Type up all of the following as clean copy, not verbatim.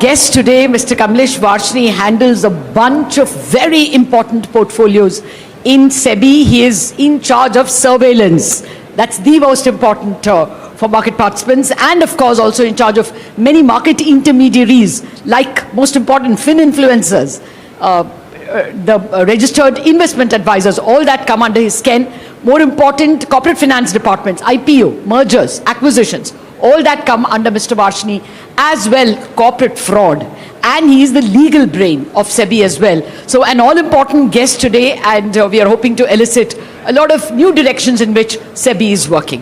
guest today, Mr. Kamlesh Varshni, handles a bunch of very important portfolios in SEBI. He is in charge of surveillance. That's the most important for market participants, and of course also in charge of many market intermediaries, like most important Finfluencers, the registered investment advisors, all that come under his ken. More important, corporate finance departments, IPO, mergers, acquisitions, all that come under Mr. Varshni, as well corporate fraud. And he is the legal brain of SEBI as well. So an all-important guest today, and we are hoping to elicit a lot of new directions in which SEBI is working.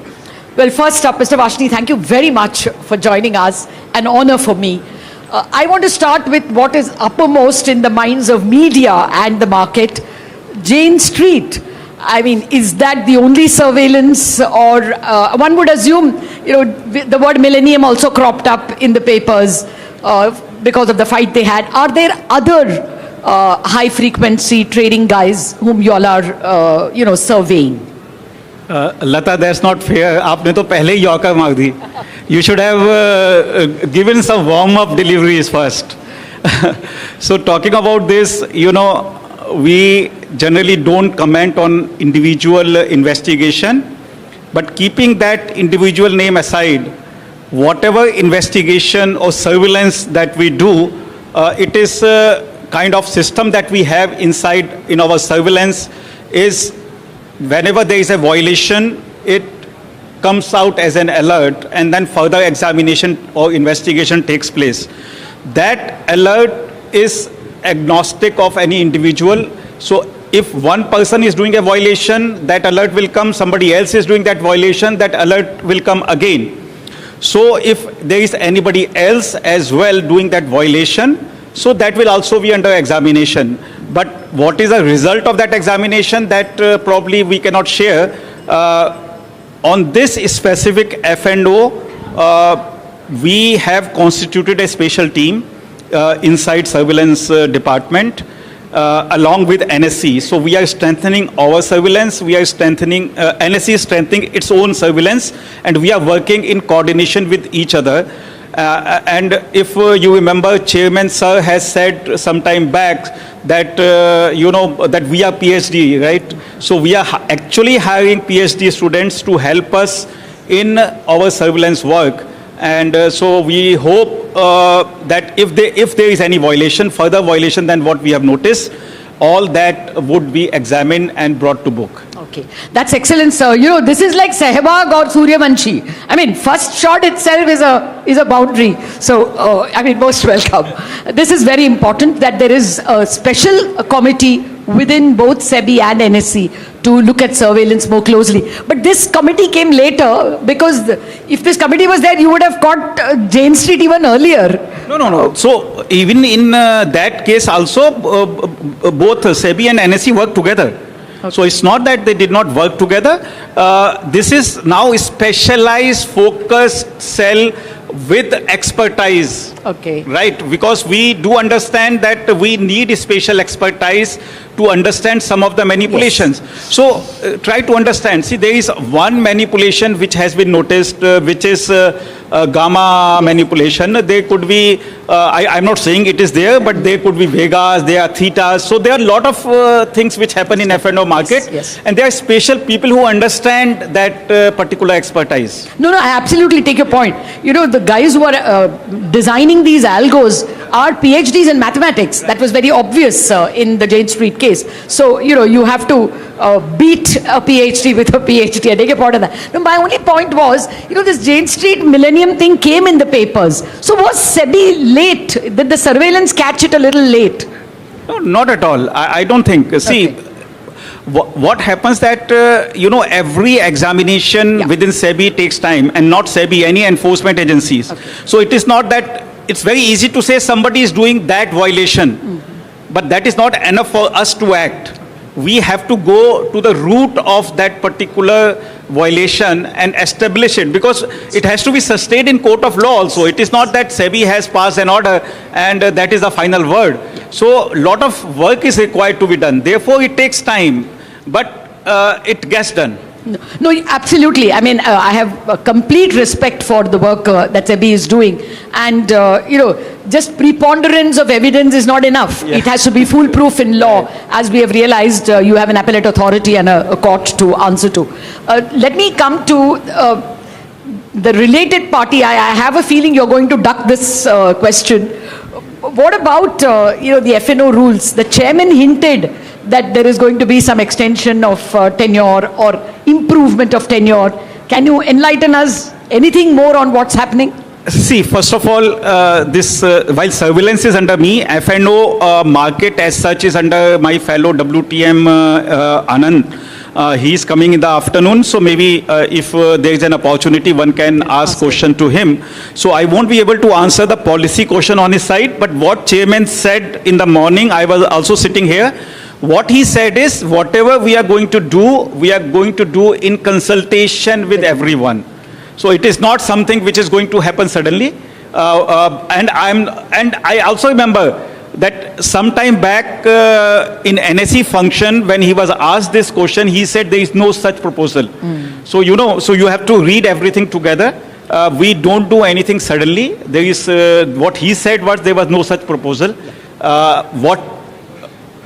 Well, first up, Mr. Varshni, thank you very much for joining us. An honor for me. I want to start with what is uppermost in the minds of media and the market. Jane Street. I mean, is that the only surveillance, or one would assume, the word millennium also cropped up in the papers because of the fight they had. Are there other high-frequency trading guys whom you all are, surveying? Lata, that's not fair. आपने तो पहले ही yorker मार दी. You should have given some warm-up deliveries first. So talking about this, we generally don't comment on individual investigation, but keeping that individual name aside, whatever investigation or surveillance that we do, it is a kind of system that we have inside in our surveillance is whenever there is a violation, it comes out as an alert, and then further examination or investigation takes place. That alert is agnostic of any individual. So if one person is doing a violation, that alert will come. Somebody else is doing that violation, that alert will come again. So if there is anybody else as well doing that violation, so that will also be under examination. But what is the result of that examination, that probably we cannot share. On this specific F&O, we have constituted a special team inside surveillance department along with NSE. So we are strengthening our surveillance. We are strengthening, NSE is strengthening its own surveillance, and we are working in coordination with each other. And if you remember, Chairman Sir has said some time back that, that we are PhD, right? So we are actually hiring PhD students to help us in our surveillance work. And so we hope that if there is any violation, further violation than what we have noticed, all that would be examined and brought to book. Okay, that's excellent, sir. This is like Sehwag or Suryavanshi. I mean, first shot itself is a boundary. So, most welcome. This is very important that there is a special committee within both SEBI and NSE to look at surveillance more closely. But this committee came later, because if this committee was there, you would have caught Jane Street even earlier. No. So even in that case also, both SEBI and NSE work together. Okay. So it's not that they did not work together. This is now a specialized, focused cell with expertise. Okay. Right? Because we do understand that we need special expertise to understand some of the manipulations. Yes. So try to understand. See, there is one manipulation which has been noticed, which is gamma manipulation. There could be, I'm not saying it is there, but there could be vegas, there are thetas. So there are a lot of things which happen in F&O market. Yes. And there are special people who understand that particular expertise. No, I absolutely take your point. The guys who are designing these algos are PhDs in mathematics. That was very obvious in the Jane Street case. So, you have to beat a PhD with a PhD. I take a part of that. No, my only point was, this Jane Street millennium thing came in the papers. So was SEBI late? Did the surveillance catch it a little late? No, not at all. I don't think. See, okay. What happens that, every examination within SEBI takes time, and not SEBI, any enforcement agencies. Okay. So it is not that, it's very easy to say somebody is doing that violation, but that is not enough for us to act. We have to go to the root of that particular violation and establish it, because it has to be sustained in court of law also. It is not that SEBI has passed an order and that is the final word. So a lot of work is required to be done. Therefore, it takes time, but it gets done. No, absolutely. I mean, I have complete respect for the work that SEBI is doing. And, just preponderance of evidence is not enough. Yeah. It has to be foolproof in law. As we have realized, you have an appellate authority and a court to answer to. Let me come to the related party. I have a feeling you're going to duck this question. What about, the FNO rules? The chairman hinted that there is going to be some extension of tenure or improvement of tenure. Can you enlighten us anything more on what's happening? See, first of all, while surveillance is under me, FNO market as such is under my fellow WTM Anand. He is coming in the afternoon, so maybe if there is an opportunity, one can ask question to him. So I won't be able to answer the policy question on his side, but what chairman said in the morning, I was also sitting here. What he said is, whatever we are going to do in consultation with everyone. So it is not something which is going to happen suddenly. And I also remember that some time back in NSE function, when he was asked this question, he said there is no such proposal. So you have to read everything together. We don't do anything suddenly. There is what he said was there was no such proposal. What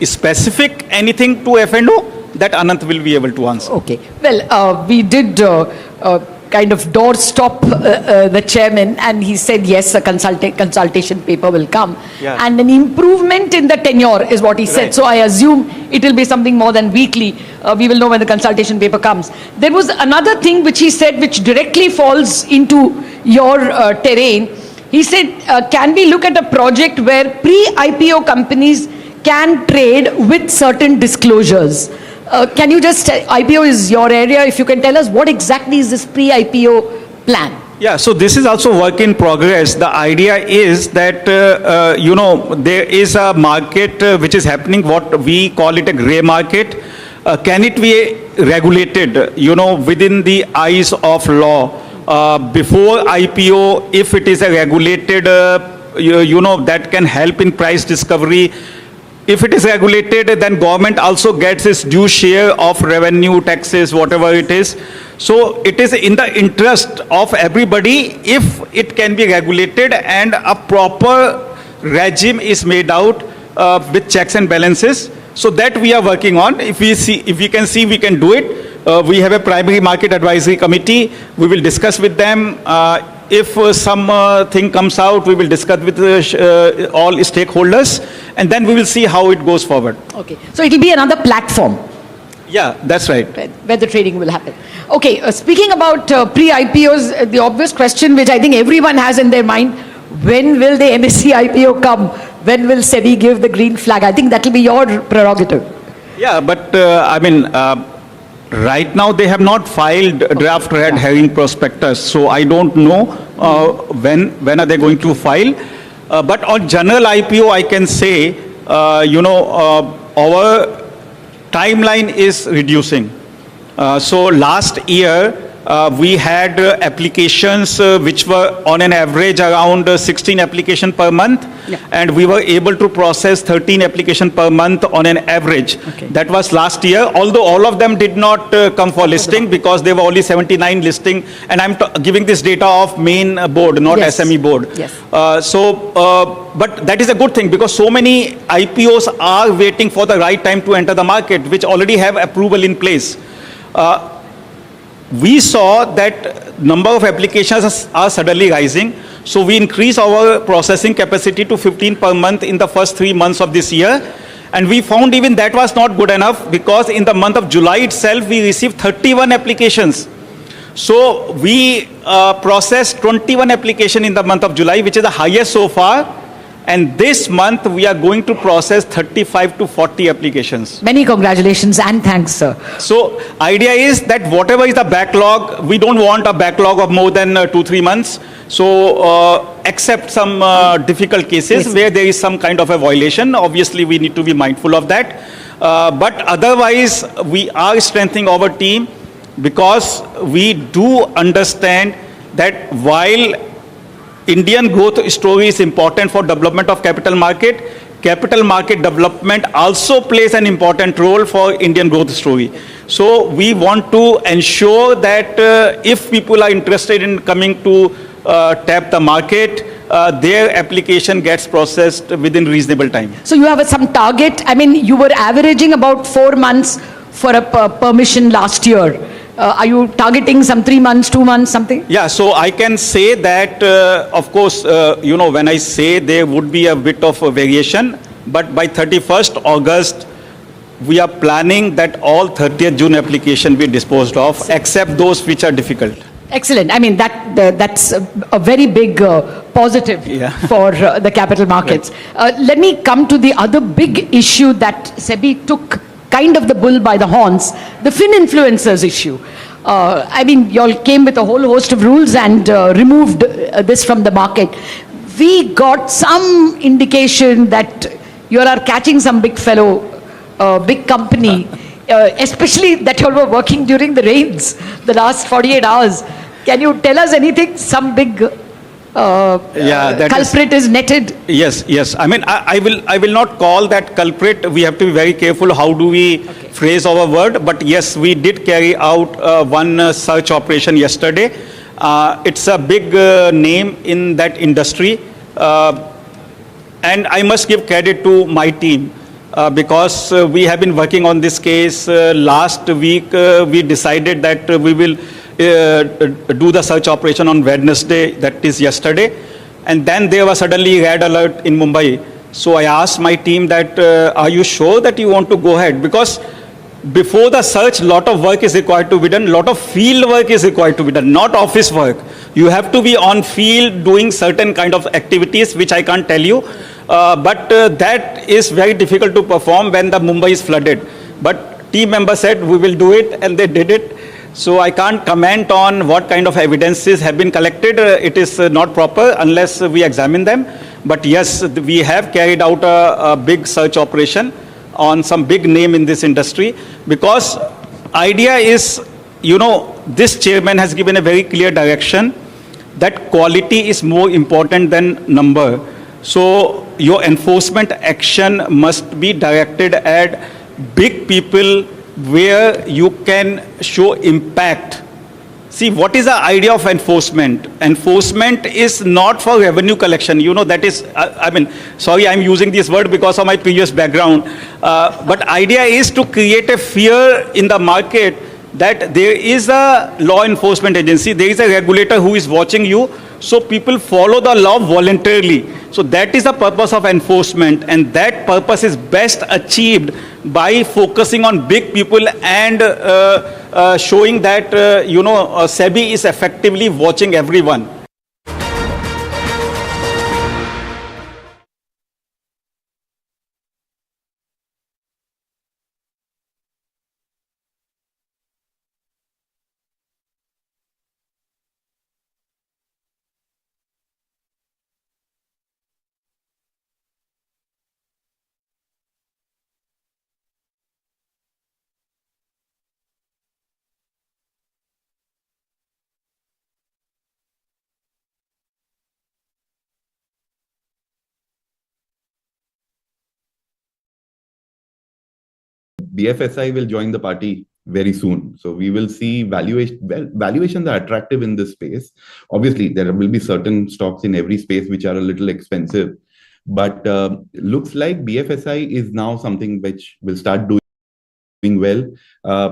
specific anything to FNO, that Anant will be able to answer. Okay. Well, we did kind of doorstop the chairman, and he said yes, a consultation paper will come. Yeah. And an improvement in the tenure is what he said. Right. So I assume it will be something more than weekly. We will know when the consultation paper comes. There was another thing which he said which directly falls into your terrain. He said, can we look at a project where pre-IPO companies can trade with certain disclosures? Can you just, IPO is your area, if you can tell us what exactly is this pre-IPO plan? Yeah, so this is also work in progress. The idea is that, there is a market which is happening, what we call it a gray market. Can it be regulated, within the eyes of law? Before IPO, if it is a regulated, that can help in price discovery. If it is regulated, then government also gets its due share of revenue, taxes, whatever it is. So it is in the interest of everybody if it can be regulated and a proper regime is made out with checks and balances. So that we are working on. If we can see, we can do it. We have a primary market advisory committee. We will discuss with them. If some thing comes out, we will discuss with all stakeholders, and then we will see how it goes forward. Okay, so it will be another platform. Yeah, that's right. Where the trading will happen. Okay, speaking about pre-IPOs, the obvious question which I think everyone has in their mind, when will the NSE IPO come? When will SEBI give the green flag? I think that will be your prerogative. Yeah, but right now they have not filed draft red herring prospectus, so I don't know when are they going to file. But on general IPO, I can say, our timeline is reducing. So last year, we had applications which were on an average around 16 applications per month, and we were able to process 13 applications per month on an average. Okay. That was last year, although all of them did not come for listing because there were only 79 listing, and I'm giving this data of main board, not SME board. Yes. But that is a good thing because so many IPOs are waiting for the right time to enter the market, which already have approval in place. We saw that number of applications are suddenly rising. So we increased our processing capacity to 15 per month in the first 3 months of this year. And we found even that was not good enough because in the month of July itself, we received 31 applications. So we processed 21 applications in the month of July, which is the highest so far. And this month, we are going to process 35 to 40 applications. Many congratulations and thanks, sir. So idea is that whatever is the backlog, we don't want a backlog of more than 2-3 months. So except some difficult cases where there is some kind of a violation, obviously we need to be mindful of that. But otherwise, we are strengthening our team because we do understand that while Indian growth story is important for development of capital market, capital market development also plays an important role for Indian growth story. So we want to ensure that if people are interested in coming to tap the market, their application gets processed within reasonable time. So you have some target. I mean, you were averaging about 4 months for a permission last year. Are you targeting some 3 months, 2 months, something? Yeah, so I can say that, of course, when I say there would be a bit of a variation, but by 31st August, we are planning that all 30th June application be disposed of, except those which are difficult. Excellent. I mean, that's a very big positive for the capital markets. Right. Let me come to the other big issue that SEBI took kind of the bull by the horns, the Finfluencers issue. I mean, you all came with a whole host of rules and removed this from the market. We got some indication that you are catching some big fellow, big company, especially that you all were working during the rains, the last 48 hours. Can you tell us anything? Some big culprit is netted? Yes. I mean, I will not call that culprit. We have to be very careful how do we phrase our word. But yes, we did carry out one search operation yesterday. It's a big name in that industry. And I must give credit to my team. Because we have been working on this case. Last week, we decided that we will do the search operation on Wednesday, that is yesterday. And then there was suddenly red alert in Mumbai. So I asked my team that, are you sure that you want to go ahead? Because before the search, lot of work is required to be done, lot of field work is required to be done, not office work. You have to be on field doing certain kind of activities, which I can't tell you. But that is very difficult to perform when the Mumbai is flooded. But team members said, we will do it, and they did it. So I can't comment on what kind of evidences have been collected. It is not proper unless we examine them. But yes, we have carried out a big search operation on some big name in this industry. Because idea is, this chairman has given a very clear direction that quality is more important than number. So your enforcement action must be directed at big people where you can show impact. See, what is the idea of enforcement? Enforcement is not for revenue collection. That is, sorry, I'm using this word because of my previous background. But idea is to create a fear in the market that there is a law enforcement agency, there is a regulator who is watching you, so people follow the law voluntarily. So that is the purpose of enforcement, and that purpose is best achieved by focusing on big people and showing that, SEBI is effectively watching everyone. BFSI will join the party very soon. So we will see valuations are attractive in this space. Obviously, there will be certain stocks in every space which are a little expensive. But looks like BFSI is now something which will start doing well.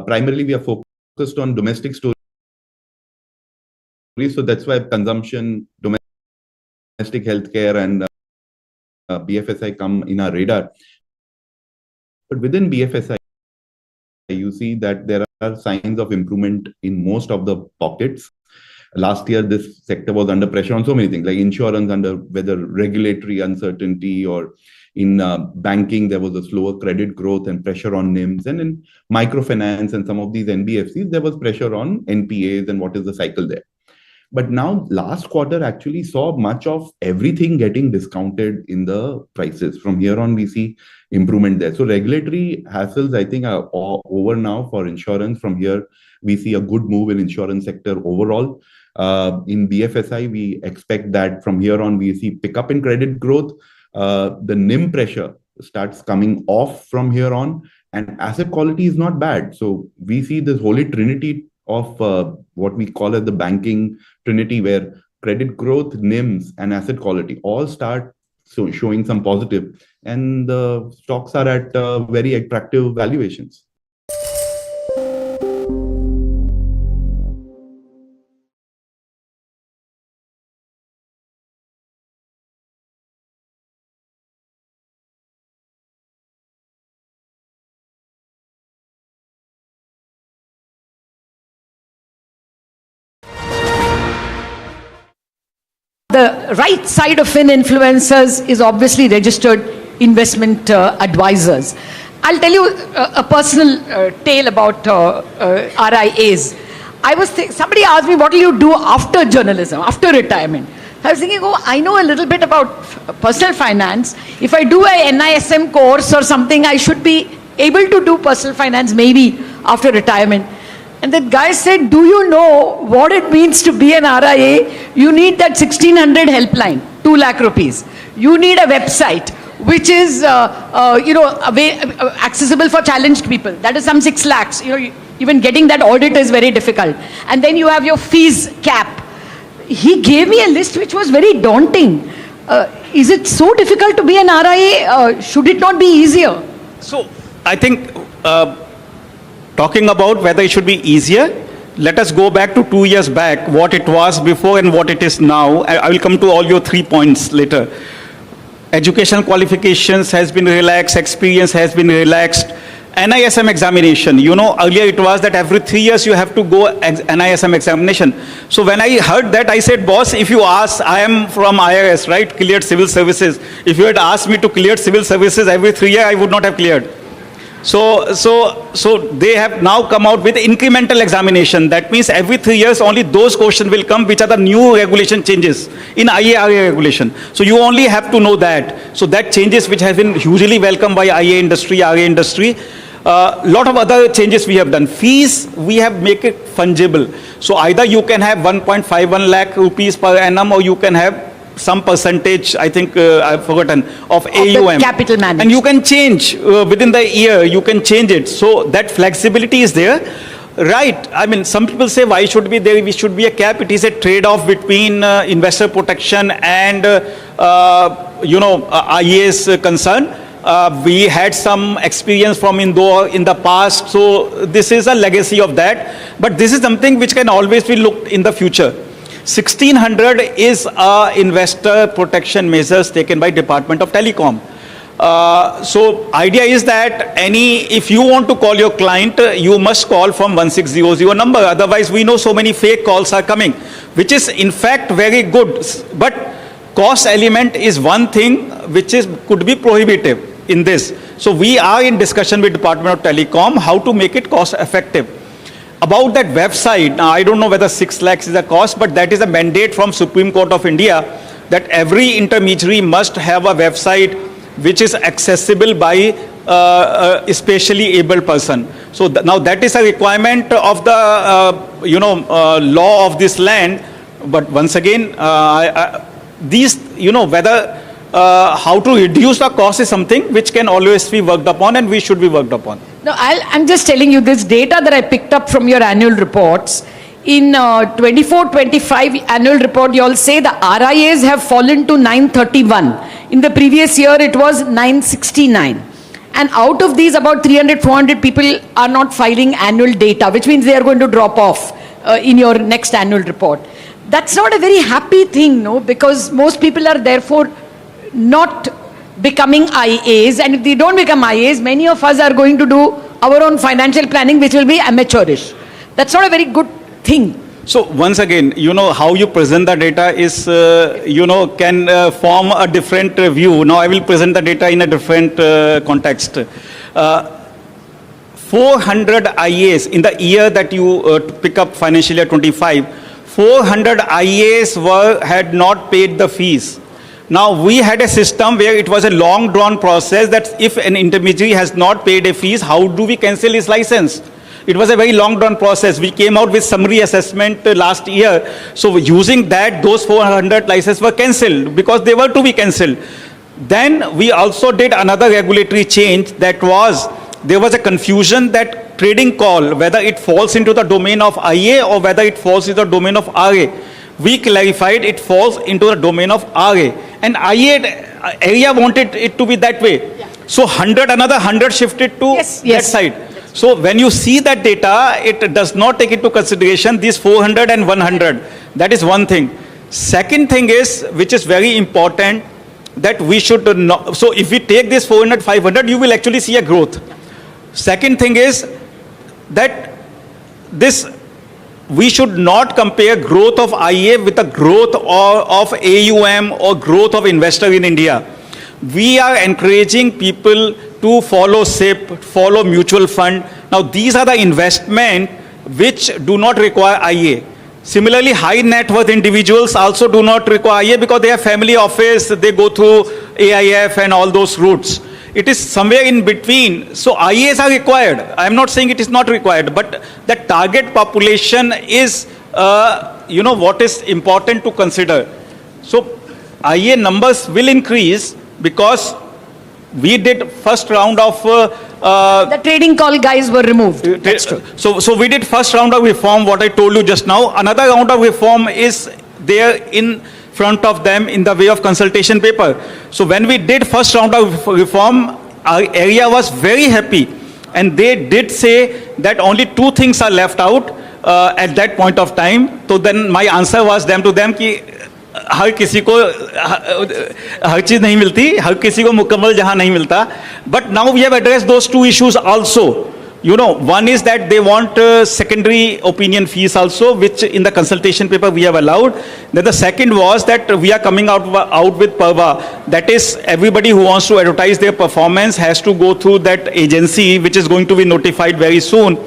Primarily, we are focused on domestic stories. So that's why consumption, domestic healthcare and BFSI come in our radar. But within BFSI, you see that there are signs of improvement in most of the pockets. Last year, this sector was under pressure on so many things, like insurance under whether regulatory uncertainty, or in banking, there was a slower credit growth and pressure on NIMs. And in microfinance and some of these NBFCs, there was pressure on NPAs and what is the cycle there. But now last quarter actually saw much of everything getting discounted in the prices. From here on, we see improvement there. So regulatory hassles, I think, are over now for insurance. From here, we see a good move in insurance sector overall. In BFSI, we expect that from here on, we see pickup in credit growth. The NIM pressure starts coming off from here on, and asset quality is not bad. So we see this holy trinity of what we call as the banking trinity, where credit growth, NIMs, and asset quality all start showing some positive, and the stocks are at very attractive valuations. The right side of Finfluencers is obviously registered investment advisors. I'll tell you a personal tale about RIAs. Somebody asked me, what will you do after journalism, after retirement? I was thinking, oh, I know a little bit about personal finance. If I do a NISM course or something, I should be able to do personal finance maybe after retirement. And that guy said, do you know what it means to be an RIA? You need that 1600 helpline, 2 lakh rupees. You need a website which is accessible for challenged people. That is some 6 lakhs. Even getting that audit is very difficult. And then you have your fees cap. He gave me a list which was very daunting. Is it so difficult to be an RIA? Should it not be easier? So I think talking about whether it should be easier, let us go back to 2 years back, what it was before and what it is now. I will come to all your 3 points later. Educational qualifications has been relaxed, experience has been relaxed. NISM examination, earlier it was that every 3 years you have to go NISM examination. So when I heard that, I said, boss, if you ask, I am from IRS, right, cleared civil services. If you had asked me to clear civil services every 3 years, I would not have cleared. So they have now come out with incremental examination. That means every 3 years only those questions will come which are the new regulation changes in IARA regulation. So you only have to know that. So that changes which has been hugely welcomed by IA industry, RA industry. Lot of other changes we have done. Fees, we have make it fungible. So either you can have 1.51 lakh rupees per annum, or you can have some percentage, I think I've forgotten, of AUM. Capital management. And you can change within the year, you can change it. So that flexibility is there. Right. I mean, some people say, why should be there? We should be a cap. It is a trade-off between investor protection and, IAS concern. We had some experience from Indore in the past. So this is a legacy of that. But this is something which can always be looked in the future. 1600 is investor protection measures taken by Department of Telecom. So idea is that if you want to call your client, you must call from 1600 number. Otherwise, we know so many fake calls are coming, which is in fact very good. But cost element is one thing which could be prohibitive in this. So we are in discussion with Department of Telecom how to make it cost effective. About that website, now I don't know whether 6 lakhs is a cost, but that is a mandate from Supreme Court of India that every intermediary must have a website which is accessible by a specially able person. So now that is a requirement of the law of this land. But once again, whether how to reduce the cost is something which can always be worked upon, and we should be worked upon. No, I'm just telling you this data that I picked up from your annual reports. In 24-25 annual report, you all say the RIAs have fallen to 931. In the previous year, it was 969. And out of these, about 300-400 people are not filing annual data, which means they are going to drop off in your next annual report. That's not a very happy thing, no, because most people are therefore not becoming IAs, and if they don't become IAs, many of us are going to do our own financial planning, which will be amateurish. That's not a very good thing. So once again, how you present the data is, can form a different view. Now I will present the data in a different context. 400 IAs in the year that you pick up financial year 25, 400 IAs had not paid the fees. Now, we had a system where it was a long-drawn process that if an intermediary has not paid a fees, how do we cancel his license? It was a very long-drawn process. We came out with summary assessment last year. So using that, those 400 licenses were cancelled because they were to be cancelled. Then we also did another regulatory change, that was, there was a confusion that trading call, whether it falls into the domain of IA or whether it falls into the domain of RA. We clarified it falls into the domain of RA. And IA area wanted it to be that way. Yeah. So another 100 shifted to that side. So when you see that data, it does not take into consideration these 400 and 100. That is one thing. Second thing is, which is very important, that we should not, so if we take this 400, 500, you will actually see a growth. Second thing is that we should not compare growth of IA with the growth of AUM or growth of investor in India. We are encouraging people to follow SIP, follow mutual fund. Now these are the investment which do not require IA. Similarly, high net worth individuals also do not require IA because they have family office, they go through AIF and all those routes. It is somewhere in between. So IAs are required. I am not saying it is not required, but the target population is, what is important to consider. So IA numbers will increase because we did first round of the trading call guys were removed. That's true. So we did first round of reform, what I told you just now. Another round of reform is there in front of them in the way of consultation paper. So when we did first round of reform, our area was very happy. And they did say that only 2 things are left out at that point of time. So then my answer was to them कि हर किसी को हर चीज नहीं मिलती, हर किसी को मुकम्मल जहां नहीं मिलता. But now we have addressed those 2 issues also. One is that they want secondary opinion fees also, which in the consultation paper we have allowed. Then the second was that we are coming out with PERVA. That is, everybody who wants to advertise their performance has to go through that agency, which is going to be notified very soon.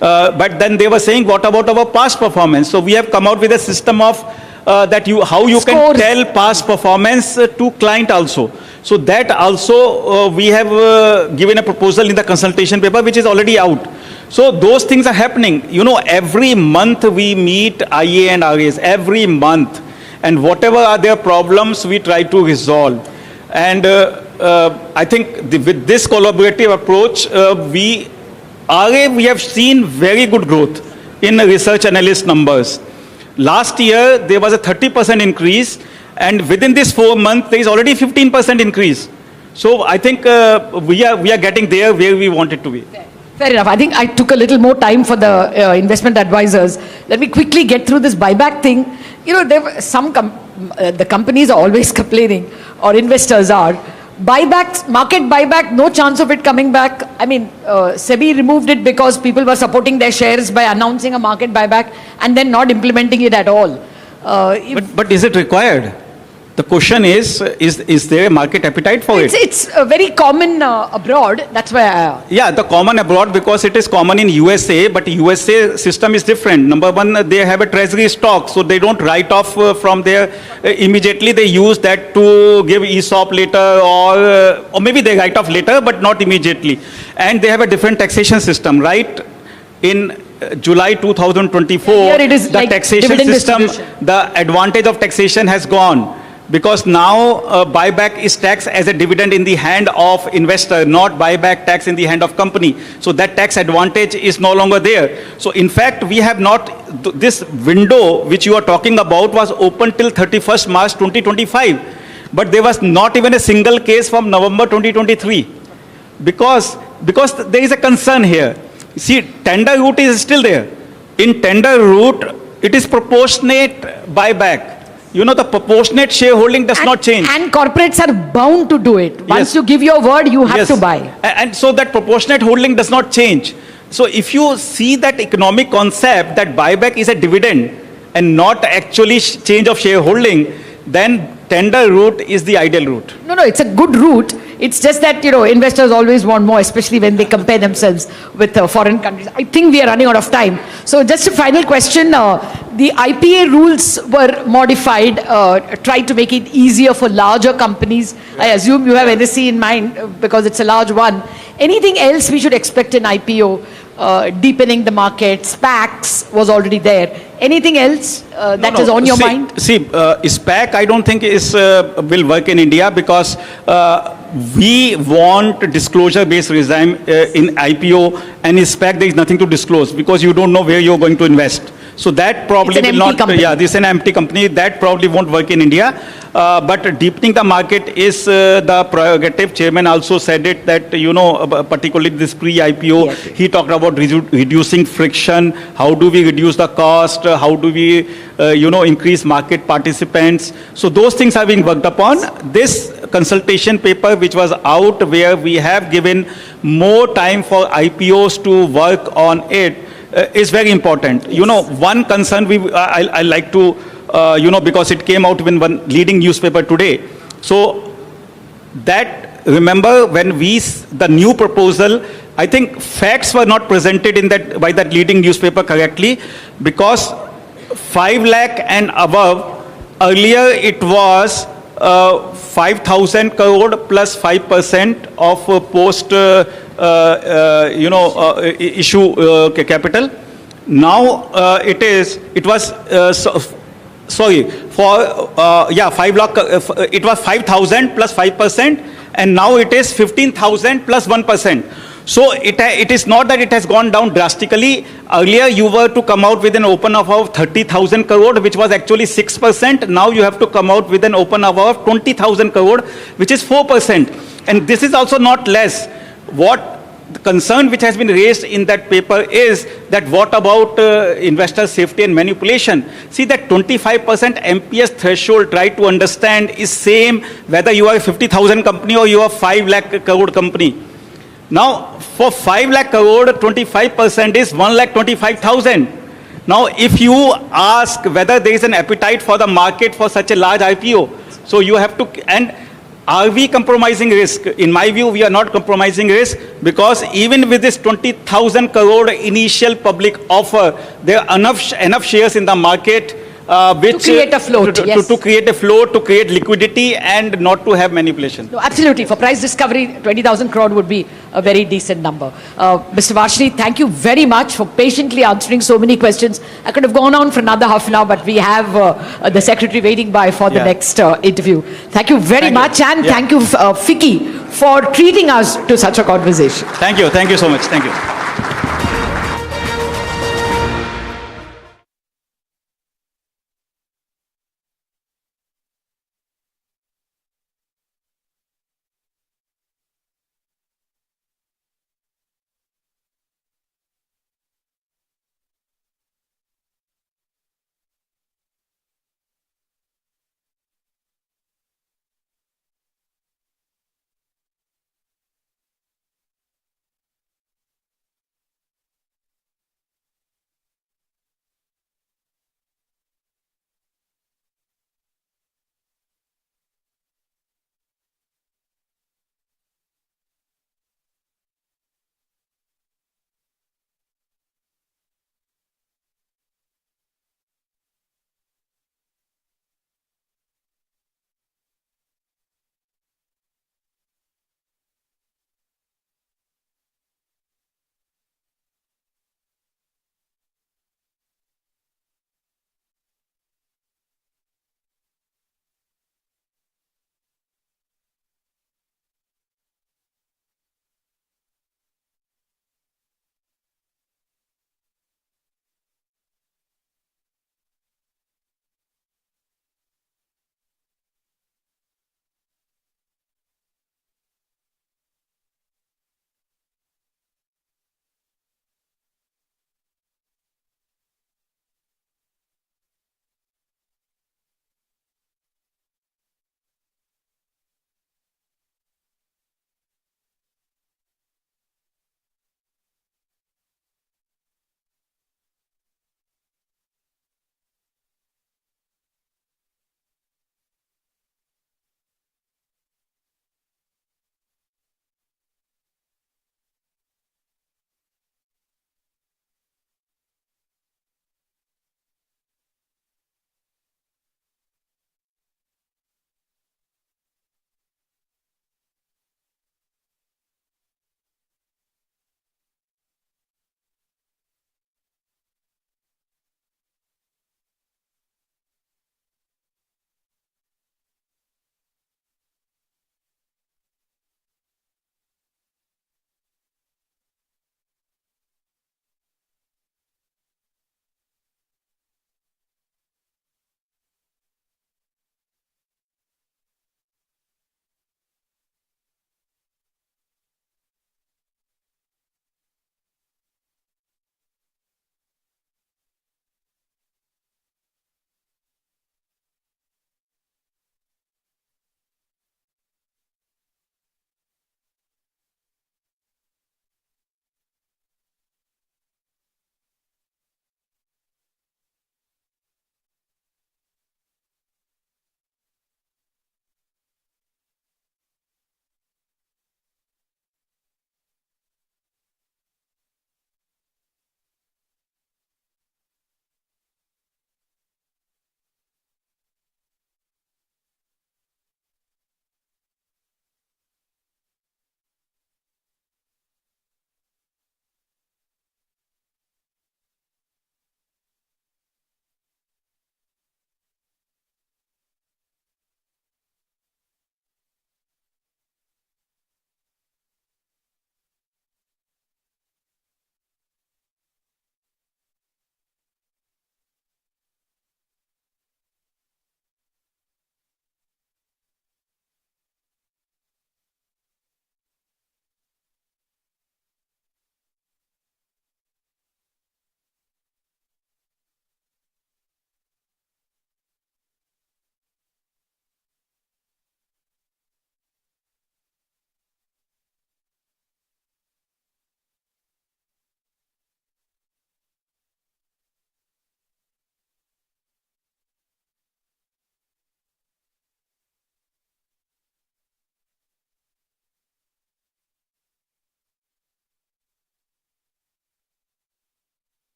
But then they were saying, what about our past performance? So we have come out with a system of how you can tell past performance to client also. So that also we have given a proposal in the consultation paper, which is already out. So those things are happening. Every month we meet IA and RAs, every month. And whatever are their problems, we try to resolve. And I think with this collaborative approach, we have seen very good growth in research analyst numbers. Last year, there was a 30% increase, and within this 4 months, there is already 15% increase. So I think we are getting there where we want it to be. Fair enough. I think I took a little more time for the investment advisors. Let me quickly get through this buyback thing. There were the companies are always complaining, or investors are. Buybacks, market buyback, no chance of it coming back. I mean, SEBI removed it because people were supporting their shares by announcing a market buyback and then not implementing it at all. But is it required? The question is there a market appetite for it? It's very common abroad. That's why. Yeah, the common abroad because it is common in USA, but USA system is different. Number one, they have a treasury stock, so they don't write off from there immediately. They use that to give ESOP later, or maybe they write off later, but not immediately. And they have a different taxation system, right? In July 2024, the like taxation system, the advantage of taxation has gone. Because now buyback is taxed as a dividend in the hand of investor, not buyback tax in the hand of company. So that tax advantage is no longer there. So in fact, we have not, this window which you are talking about was open till 31st March 2025. But there was not even a single case from November 2023. Because there is a concern here. See, tender route is still there. In tender route, it is proportionate buyback. The proportionate shareholding does not change. And corporates are bound to do it. Once you give your word, you have to buy. And so that proportionate holding does not change. So if you see that economic concept that buyback is a dividend and not actually change of shareholding, then tender route is the ideal route. No, it's a good route. It's just that, investors always want more, especially when they compare themselves with foreign countries. I think we are running out of time. So just a final question. The IPA rules were modified, tried to make it easier for larger companies. I assume you have NSE in mind because it's a large one. Anything else we should expect in IPO deepening the market, SPACs was already there. Anything else that is on your mind? See, SPAC I don't think will work in India because we want disclosure-based regime in IPO, and in SPAC there is nothing to disclose because you don't know where you're going to invest. So that probably will not. Company. Yeah, this is an empty company. That probably won't work in India. But deepening the market is the prerogative. Chairman also said it that particularly this pre-IPO, yes. he talked about reducing friction. How do we reduce the cost? How do we increase market participants? So those things are being worked upon. This consultation paper which was out, where we have given more time for IPOs to work on it, is very important. Yes. One concern I like to, because it came out in one leading newspaper today. So that, remember when the new proposal, I think facts were not presented by that leading newspaper correctly, because 5 lakh and above, earlier it was 5,000 crore plus 5% of post issue capital. Now it was 5 lakh. It was 5,000 plus 5%, and now it is 15,000 plus 1%. So it is not that it has gone down drastically. Earlier you were to come out with an open offer of 30,000 crore, which was actually 6%. Now you have to come out with an open offer of 20,000 crore, which is 4%. And this is also not less. What the concern which has been raised in that paper is that what about investor safety and manipulation? See, that 25% MPS threshold, try to understand, is same whether you are a 50,000 company or you are 5 lakh crore company. Now, for 5 lakh crore, 25% is 1,25,000. Now, if you ask whether there is an appetite for the market for such a large IPO, so you have to, and are we compromising risk? In my view, we are not compromising risk, because even with this 20,000 crore initial public offer, there are enough shares in the market which to create a float, to create a float, to create liquidity, and not to have manipulation. No, absolutely. For price discovery, 20,000 crore would be a very decent number. Mr. Varshini, thank you very much for patiently answering so many questions. I could have gone on for another half an hour, but we have the secretary waiting by for the next interview. Thank you very much, and thank you, Fiki, for treating us to such a conversation. Thank you so much. Thank you.